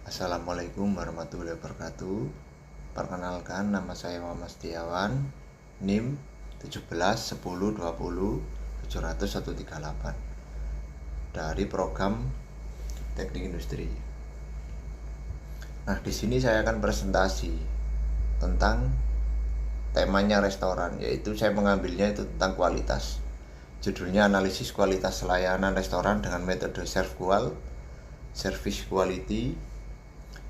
Assalamualaikum warahmatullahi wabarakatuh. Perkenalkan, nama saya Muhammad Setiawan, NIM 17 10 20 700 138 dari program Teknik Industri. Nah, di sini saya akan presentasi tentang temanya restoran, yaitu saya mengambilnya itu tentang kualitas. Judulnya analisis kualitas layanan restoran dengan metode ServQual, Service Quality,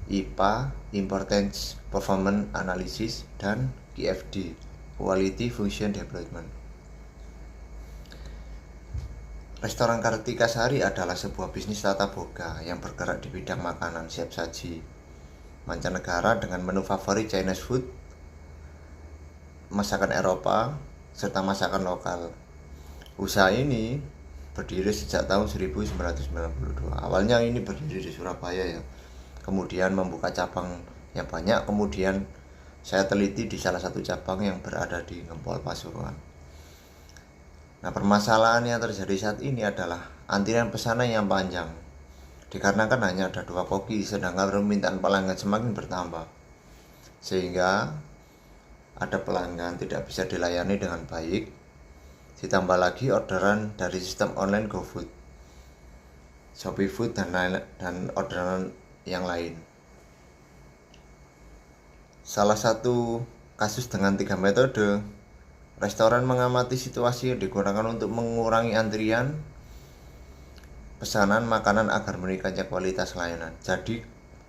IPA, Importance Performance Analysis, dan QFD, Quality Function Development. Restoran Kartika Sari adalah sebuah bisnis tata boga yang bergerak di bidang makanan siap saji mancanegara dengan menu favorit Chinese food, masakan Eropa, serta masakan lokal. Usaha ini berdiri sejak tahun 1992. Awalnya ini berdiri di Surabaya ya. Kemudian membuka cabang yang banyak. Kemudian saya teliti di salah satu cabang yang berada di Gempol Pasuruan. Nah, permasalahan yang terjadi saat ini adalah antrian pesanan yang panjang, dikarenakan hanya ada 2 koki, sedangkan permintaan pelanggan semakin bertambah, sehingga ada pelanggan tidak bisa dilayani dengan baik. Ditambah lagi orderan dari sistem online GoFood, Shopee Food, dan orderan yang lain. Salah satu kasus dengan 3 metode, restoran mengamati situasi yang digunakan untuk mengurangi antrian pesanan makanan agar meningkatnya kualitas layanan. Jadi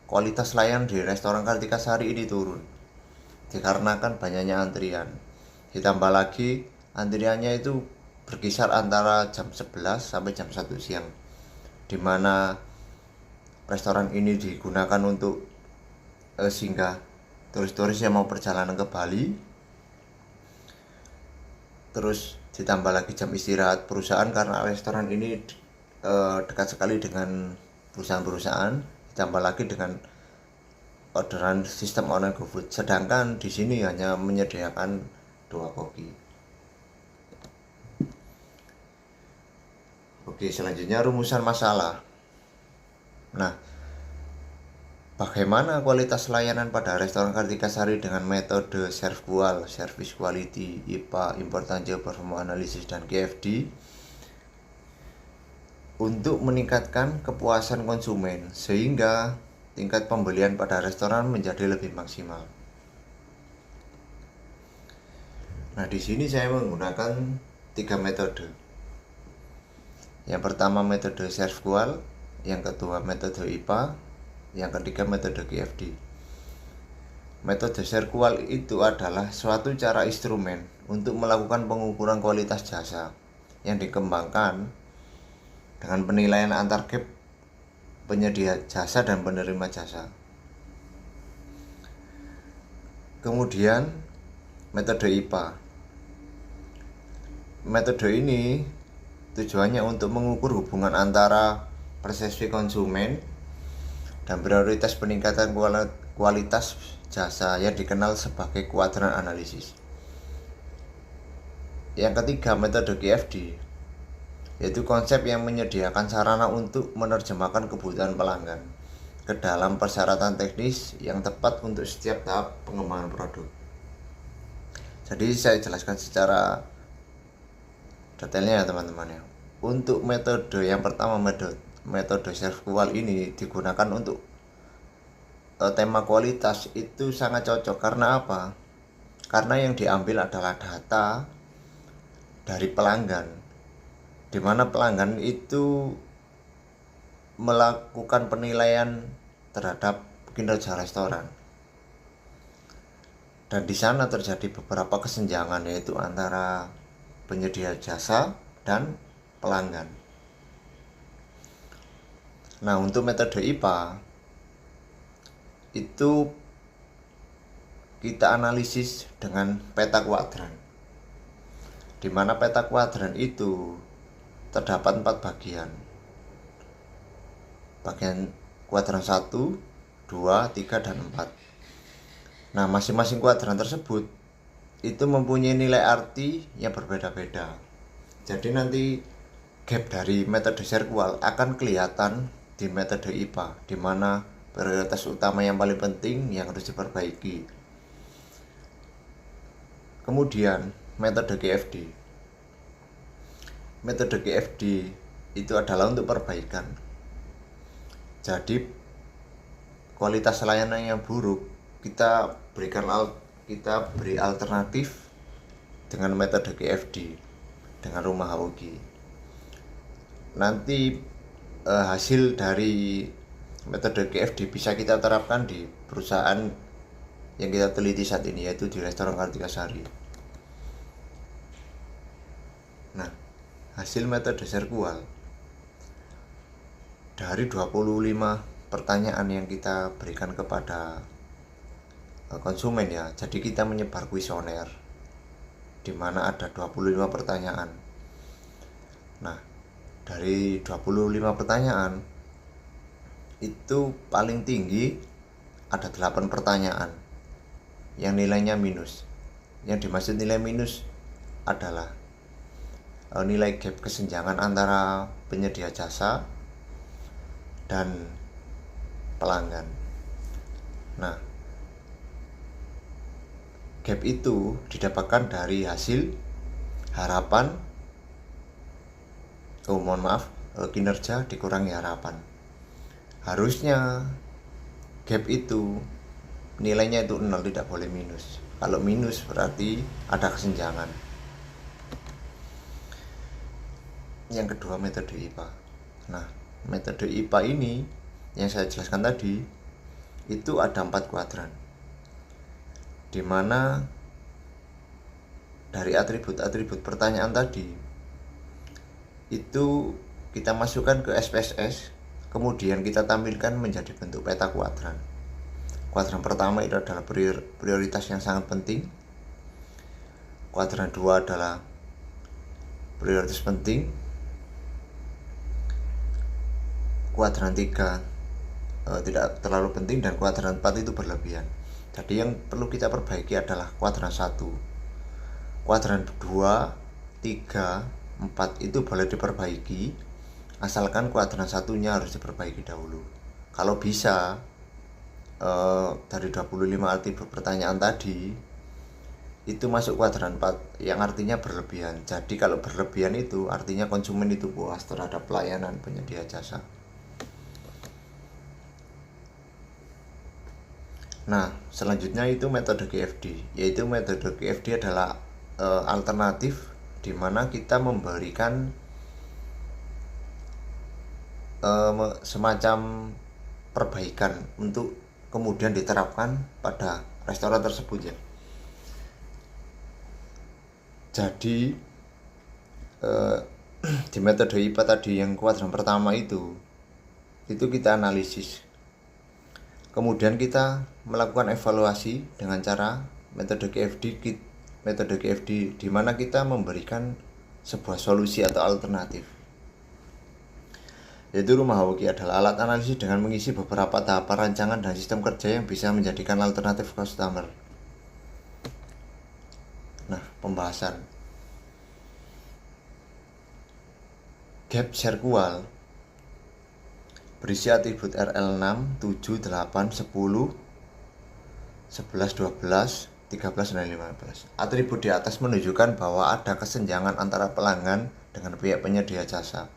kualitas layanan di restoran Kartika Sari ini turun dikarenakan banyaknya antrian. Ditambah lagi antriannya itu berkisar antara jam 11 sampai jam 1 siang, dimana restoran ini digunakan untuk singgah turis-turis yang mau perjalanan ke Bali. Terus ditambah lagi jam istirahat perusahaan, karena restoran ini dekat sekali dengan perusahaan-perusahaan. Ditambah lagi dengan orderan sistem online GoFood, sedangkan di sini hanya menyediakan 2 koki. Oke, selanjutnya rumusan masalah. Nah, bagaimana kualitas layanan pada restoran Kartika Sari dengan metode ServQual, Service Quality, IPA, Importance Performance Analysis, dan QFD untuk meningkatkan kepuasan konsumen sehingga tingkat pembelian pada restoran menjadi lebih maksimal. Nah, di sini saya menggunakan 3 metode. Yang pertama metode ServQual, yang kedua metode IPA, yang ketiga metode QFD. Metode ServQual itu adalah suatu cara instrumen untuk melakukan pengukuran kualitas jasa yang dikembangkan dengan penilaian antar gap penyedia jasa dan penerima jasa. Kemudian metode IPA. Metode ini tujuannya untuk mengukur hubungan antara persepsi konsumen dan prioritas peningkatan kualitas jasa yang dikenal sebagai kuadran analisis. Yang ketiga metode QFD, yaitu konsep yang menyediakan sarana untuk menerjemahkan kebutuhan pelanggan ke dalam persyaratan teknis yang tepat untuk setiap tahap pengembangan produk. Jadi saya jelaskan secara detailnya ya teman-teman ya. Untuk metode yang pertama, metode ServQual ini digunakan untuk tema kualitas itu sangat cocok. Karena apa? Karena yang diambil adalah data dari pelanggan, di mana pelanggan itu melakukan penilaian terhadap kinerja restoran. Dan di sana terjadi beberapa kesenjangan, yaitu antara penyedia jasa dan pelanggan. Nah, untuk metode IPA itu kita analisis dengan peta kuadran, di mana peta kuadran itu terdapat 4 bagian. Bagian kuadran 1, 2, 3, dan 4. Nah, masing-masing kuadran tersebut itu mempunyai nilai arti yang berbeda-beda. Jadi nanti gap dari metode ServQual akan kelihatan di metode IPA, di mana prioritas utama yang paling penting yang harus diperbaiki. Kemudian metode GFD. Metode GFD itu adalah untuk perbaikan. Jadi kualitas layanan yang buruk kita beri alternatif dengan metode GFD dengan rumah Haugi. Nanti hasil dari metode GFD bisa kita terapkan di perusahaan yang kita teliti saat ini, yaitu di restoran Kartikasari. Nah, hasil metode Serkual dari 25 pertanyaan yang kita berikan kepada konsumen ya. Jadi kita menyebar kuesioner di mana ada 25 pertanyaan. Nah, dari 25 pertanyaan itu paling tinggi ada 8 pertanyaan yang nilainya minus. Yang dimaksud nilai minus adalah nilai gap kesenjangan antara penyedia jasa dan pelanggan. Nah, gap itu didapatkan dari hasil harapan kinerja dikurangi harapan. Harusnya gap itu nilainya itu 0, tidak boleh minus. Kalau minus berarti ada kesenjangan. Yang kedua, metode IPA. Nah, metode IPA ini yang saya jelaskan tadi itu ada 4 kuadran, di mana dari atribut-atribut pertanyaan tadi itu kita masukkan ke SPSS, kemudian kita tampilkan menjadi bentuk peta kuadran. Kuadran pertama itu adalah prioritas yang sangat penting. Kuadran 2 adalah prioritas penting. Kuadran 3 tidak terlalu penting, dan kuadran 4 itu berlebihan. Jadi yang perlu kita perbaiki adalah kuadran 1. Kuadran 2, 3, 4 itu boleh diperbaiki, asalkan kuadran 1-nya harus diperbaiki dahulu. Kalau bisa dari 25 atribut pertanyaan tadi itu masuk kuadran 4, yang artinya berlebihan. Jadi kalau berlebihan itu artinya konsumen itu puas terhadap pelayanan penyedia jasa. Nah, selanjutnya itu metode GFD, yaitu metode GFD adalah alternatif di mana kita memberikan semacam perbaikan untuk kemudian diterapkan pada restoran tersebut ya. Jadi di metode IPA tadi yang kuadran pertama itu kita analisis. Kemudian kita melakukan evaluasi dengan cara metode GFD di mana kita memberikan sebuah solusi atau alternatif. Yaitu rumah Haugi adalah alat analisis dengan mengisi beberapa tahapan rancangan dan sistem kerja yang bisa menjadikan alternatif customer. Nah, pembahasan gap Serkual berisi atribut RL6, 7, 8, 10, 11, 12, 13, dan 15. Atribut di atas menunjukkan bahwa ada kesenjangan antara pelanggan dengan pihak penyedia jasa.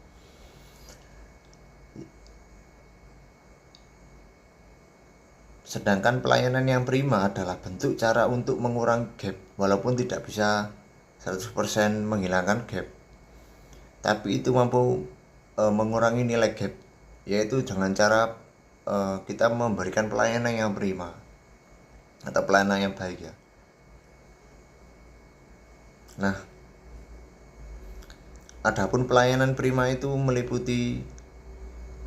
Sedangkan pelayanan yang prima adalah bentuk cara untuk mengurangi gap, walaupun tidak bisa 100% menghilangkan gap, tapi itu mampu mengurangi nilai gap, yaitu dengan cara kita memberikan pelayanan yang prima atau pelayanan yang baik ya. Nah, adapun pelayanan prima itu meliputi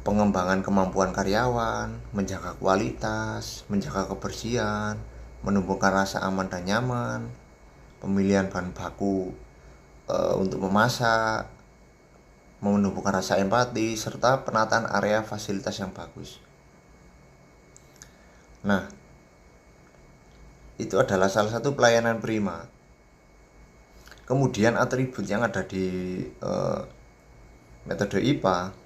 pengembangan kemampuan karyawan, menjaga kualitas, menjaga kebersihan, menumbuhkan rasa aman dan nyaman, pemilihan bahan baku untuk memasak, menumbuhkan rasa empati, serta penataan area fasilitas yang bagus. Nah, itu adalah salah satu pelayanan prima. Kemudian atribut yang ada di metode IPA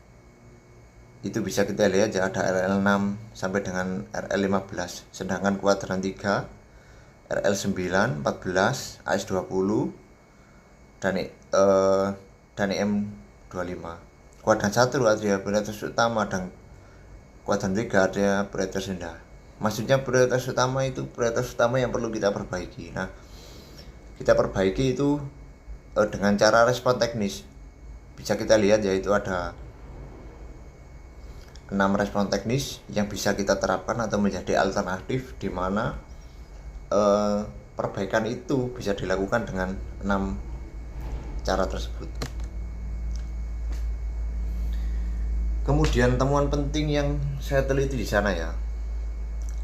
itu bisa kita lihat ya, ada RL6 sampai dengan RL15, sedangkan kuadran 3 RL9, 14, AS20 dan EM25. Kuadran 1 ada prioritas utama dan kuadran 3 ada prioritas rendah. Maksudnya prioritas utama itu prioritas utama yang perlu kita perbaiki. Nah, kita perbaiki itu dengan cara respon teknis. Bisa kita lihat yaitu ada 6 respon teknis yang bisa kita terapkan atau menjadi alternatif, di mana perbaikan itu bisa dilakukan dengan 6 cara tersebut. Kemudian temuan penting yang saya teliti di sana ya,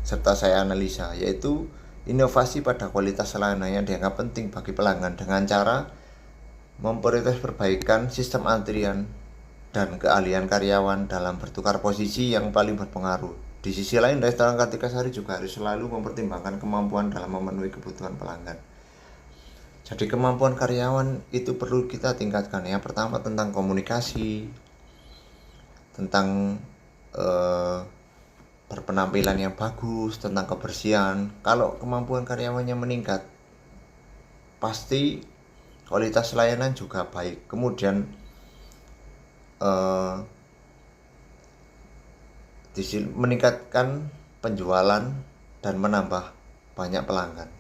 serta saya analisa, yaitu inovasi pada kualitas layanan yang dianggap penting bagi pelanggan dengan cara memprioritaskan perbaikan sistem antrian dan keahlian karyawan dalam bertukar posisi yang paling berpengaruh. Di sisi lain, restoran Kartikasari juga harus selalu mempertimbangkan kemampuan dalam memenuhi kebutuhan pelanggan. Jadi kemampuan karyawan itu perlu kita tingkatkan. Yang pertama tentang komunikasi, tentang berpenampilan yang bagus, tentang kebersihan. Kalau kemampuan karyawannya meningkat, pasti kualitas layanan juga baik. Kemudian meningkatkan penjualan dan menambah banyak pelanggan.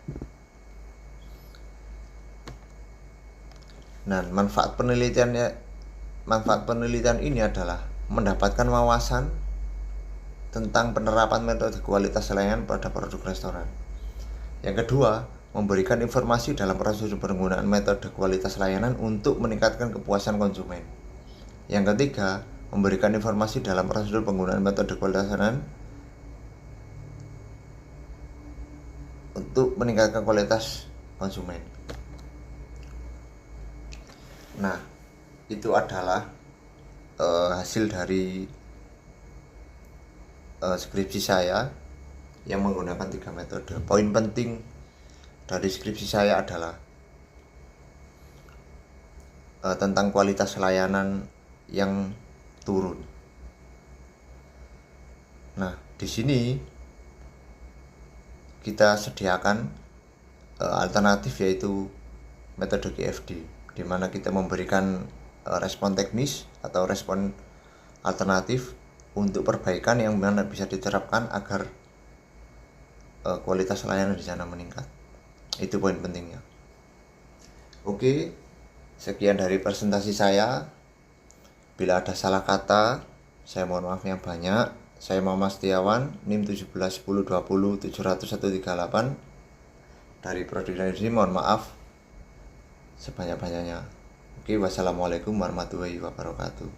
Nah, manfaat penelitian ini adalah mendapatkan wawasan tentang penerapan metode kualitas layanan pada produk restoran. Yang kedua, memberikan informasi dalam prosedur penggunaan metode kualitas layanan untuk meningkatkan kepuasan konsumen. Yang ketiga, memberikan informasi dalam prosedur penggunaan metode kualitas layanan untuk meningkatkan kualitas konsumen. Nah, itu adalah hasil dari skripsi saya yang menggunakan 3 metode. Poin penting dari skripsi saya adalah tentang kualitas layanan yang turun. Nah, di sini kita sediakan alternatif, yaitu metode GFD, di mana kita memberikan respon teknis atau respon alternatif untuk perbaikan yang mana bisa diterapkan agar kualitas layanan di sana meningkat. Itu poin pentingnya. Oke, sekian dari presentasi saya. Bila ada salah kata, saya mohon maaf yang banyak. Saya Muhammad Setiawan, NIM 171020700138 dari Prodi Energi. Mohon maaf sebanyak-banyaknya. Oke, wassalamualaikum warahmatullahi wabarakatuh.